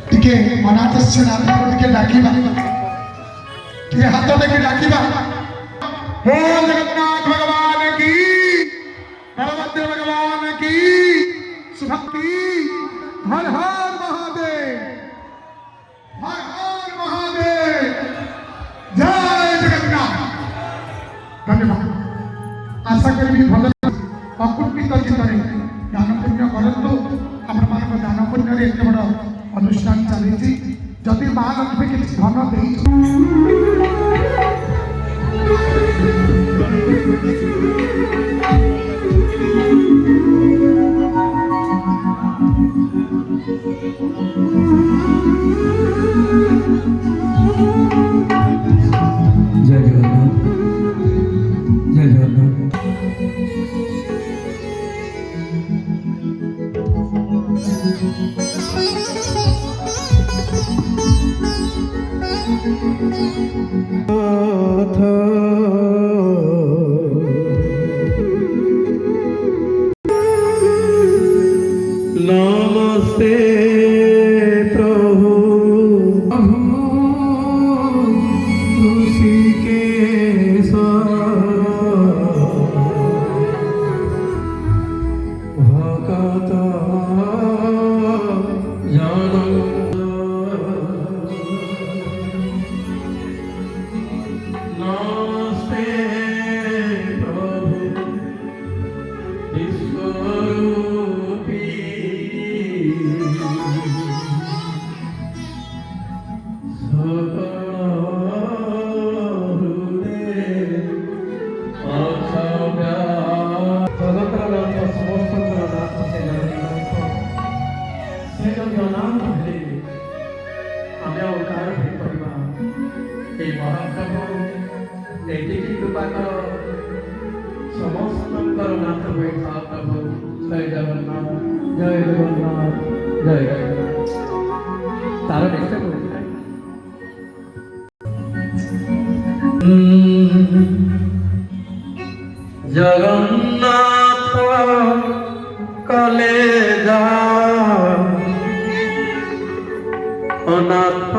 টিকে অনাথ নাথ টিকে ডাকিবা, টিকে হাত দেখে ডাকিবা। हो जगन्नाथ भगवान की, बलभद्र भगवान की, सुभक्ति। हर हर महादेव, हर हर महादेव, जय जगन्नाथ। धन्यवाद। आशा करी भल अकुंठित चित्तरे दान पुण्य करतु। आपण मान दान पुण्य एत बड़ अनुष्ठान चली। जदि महालक्ष्मी किसी धन दे जय जगन्नाथ, जय जगन्नाथ। नमस्ते प्रभु ऋषिकेश भगत जनक। नमस्ते प्रभु विश्वरूपी समस्तंकर नाथ बैठा प्रभु। जय जगन्नाथ, जय जगन्नाथ, जय जगन्नाथ। तारा देखते हो जगन्नाथ कलेजा अनाथ